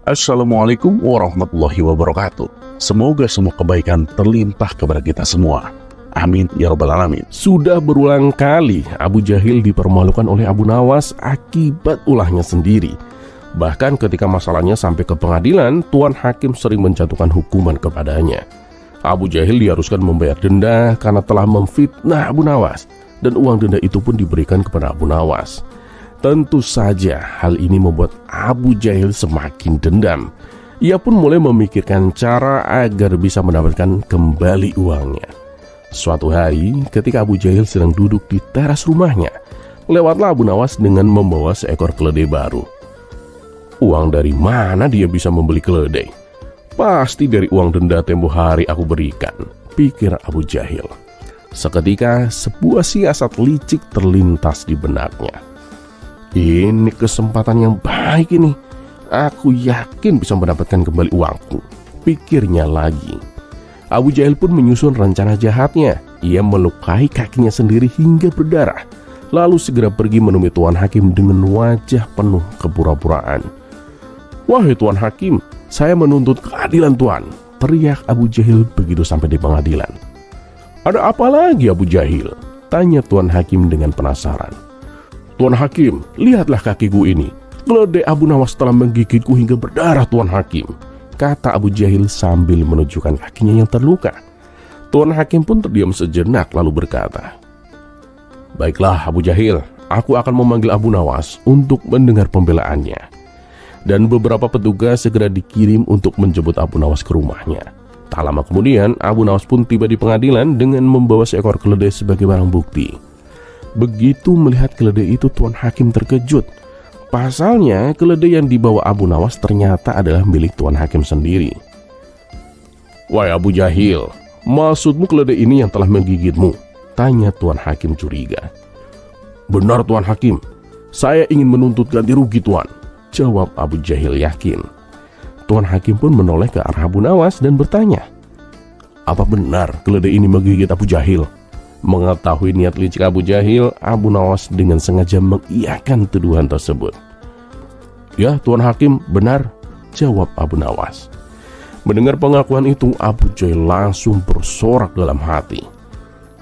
Assalamualaikum warahmatullahi wabarakatuh. Semoga semua kebaikan terlimpah kepada kita semua. Amin ya rabbal alamin. Sudah berulang kali Abu Jahil dipermalukan oleh Abu Nawas akibat ulahnya sendiri. Bahkan ketika masalahnya sampai ke pengadilan, Tuan Hakim sering menjatuhkan hukuman kepadanya. Abu Jahil diharuskan membayar denda karena telah memfitnah Abu Nawas, dan uang denda itu pun diberikan kepada Abu Nawas. Tentu saja hal ini membuat Abu Jahil semakin dendam. Ia pun mulai memikirkan cara agar bisa mendapatkan kembali uangnya. Suatu hari ketika Abu Jahil sedang duduk di teras rumahnya, lewatlah Abu Nawas dengan membawa seekor keledai baru. Uang dari mana dia bisa membeli keledai? Pasti dari uang denda tempo hari aku berikan, pikir Abu Jahil. Seketika sebuah siasat licik terlintas di benaknya. Ini kesempatan yang baik ini. Aku yakin bisa mendapatkan kembali uangku, pikirnya lagi. Abu Jahil pun menyusun rencana jahatnya. Ia melukai kakinya sendiri hingga berdarah, lalu segera pergi menemui Tuan Hakim dengan wajah penuh kepura-puraan. "Wahai Tuan Hakim, saya menuntut keadilan Tuan," teriak Abu Jahil begitu sampai di pengadilan. "Ada apa lagi Abu Jahil?" tanya Tuan Hakim dengan penasaran. "Tuan Hakim, lihatlah kakiku ini. Keledai Abu Nawas telah menggigitku hingga berdarah Tuan Hakim," kata Abu Jahil sambil menunjukkan kakinya yang terluka. Tuan Hakim pun terdiam sejenak lalu berkata, "Baiklah Abu Jahil, aku akan memanggil Abu Nawas untuk mendengar pembelaannya." Dan beberapa petugas segera dikirim untuk menjemput Abu Nawas ke rumahnya. Tak lama kemudian Abu Nawas pun tiba di pengadilan dengan membawa seekor keledai sebagai barang bukti. Begitu melihat keledai itu, Tuan Hakim terkejut. Pasalnya keledai yang dibawa Abu Nawas ternyata adalah milik Tuan Hakim sendiri. "Wahai Abu Jahil, maksudmu keledai ini yang telah menggigitmu?" tanya Tuan Hakim curiga. "Benar Tuan Hakim, saya ingin menuntut ganti rugi Tuan," jawab Abu Jahil yakin. Tuan Hakim pun menoleh ke arah Abu Nawas dan bertanya, "Apa benar keledai ini menggigit Abu Jahil?" Mengetahui niat licik Abu Jahil, Abu Nawas dengan sengaja mengiyakan tuduhan tersebut. "Ya Tuan Hakim, benar," jawab Abu Nawas. Mendengar pengakuan itu, Abu Jahil langsung bersorak dalam hati.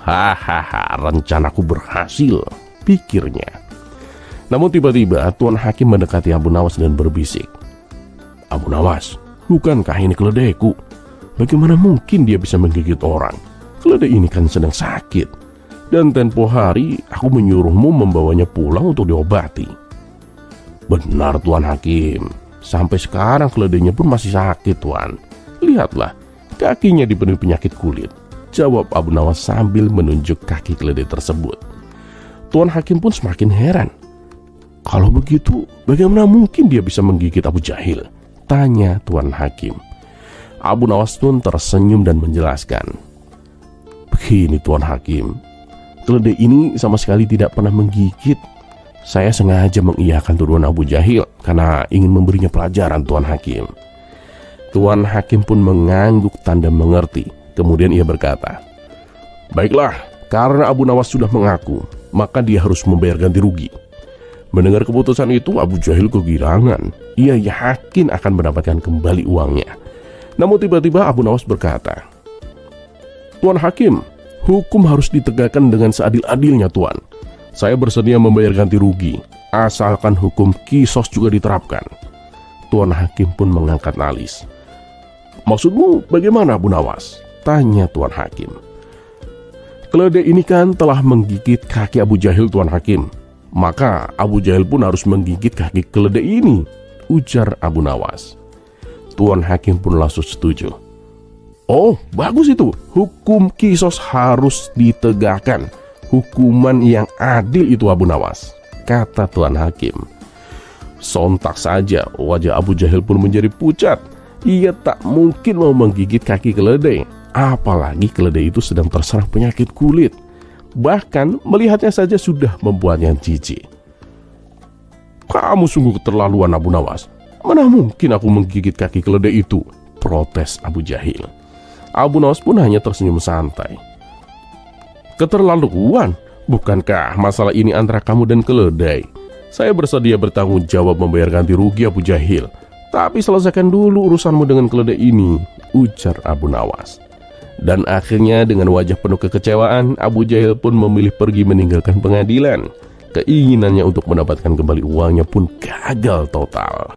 "Hahaha, rencanaku berhasil," pikirnya. Namun tiba-tiba Tuan Hakim mendekati Abu Nawas dan berbisik, "Abu Nawas, bukankah ini keledaiku? Bagaimana mungkin dia bisa menggigit orang? Keledai ini kan sedang sakit, dan tempo hari aku menyuruhmu membawanya pulang untuk diobati." "Benar Tuan Hakim, sampai sekarang keledainya pun masih sakit Tuan. Lihatlah, kakinya dipenuhi penyakit kulit," jawab Abu Nawas sambil menunjuk kaki keledai tersebut. Tuan Hakim pun semakin heran. "Kalau begitu, bagaimana mungkin dia bisa menggigit Abu Jahil?" tanya Tuan Hakim. Abu Nawas pun tersenyum dan menjelaskan, "Begini Tuan Hakim, keledai ini sama sekali tidak pernah menggigit. Saya sengaja mengiyakan tuduhan Abu Jahil karena ingin memberinya pelajaran Tuan Hakim." Tuan Hakim pun mengangguk tanda mengerti. Kemudian ia berkata, "Baiklah, karena Abu Nawas sudah mengaku, maka dia harus membayar ganti rugi." Mendengar keputusan itu, Abu Jahil kegirangan. Ia yakin akan mendapatkan kembali uangnya. Namun tiba-tiba Abu Nawas berkata, "Tuan Hakim, hukum harus ditegakkan dengan seadil-adilnya Tuan. Saya bersedia membayar ganti rugi, asalkan hukum kisos juga diterapkan." Tuan Hakim pun mengangkat alis. "Maksudmu bagaimana Abu Nawas?" tanya Tuan Hakim. "Keledai ini kan telah menggigit kaki Abu Jahil Tuan Hakim. Maka Abu Jahil pun harus menggigit kaki keledai ini," ujar Abu Nawas. Tuan Hakim pun langsung setuju. "Oh, bagus itu. Hukum kisos harus ditegakkan. Hukuman yang adil itu Abu Nawas," kata Tuan Hakim. Sontak saja wajah Abu Jahil pun menjadi pucat. Ia tak mungkin mau menggigit kaki keledai, apalagi keledai itu sedang terserang penyakit kulit. Bahkan melihatnya saja sudah membuatnya jijik. "Kamu sungguh keterlaluan Abu Nawas. Mana mungkin aku menggigit kaki keledai itu?" protes Abu Jahil. Abu Nawas pun hanya tersenyum santai. "Keterlaluan? Bukankah masalah ini antara kamu dan keledai? Saya bersedia bertanggung jawab membayar ganti rugi Abu Jahil. Tapi selesaikan dulu urusanmu dengan keledai ini, ujar Abu Nawas. Dan akhirnya dengan wajah penuh kekecewaan, Abu Jahil pun memilih pergi meninggalkan pengadilan. Keinginannya untuk mendapatkan kembali uangnya pun gagal total.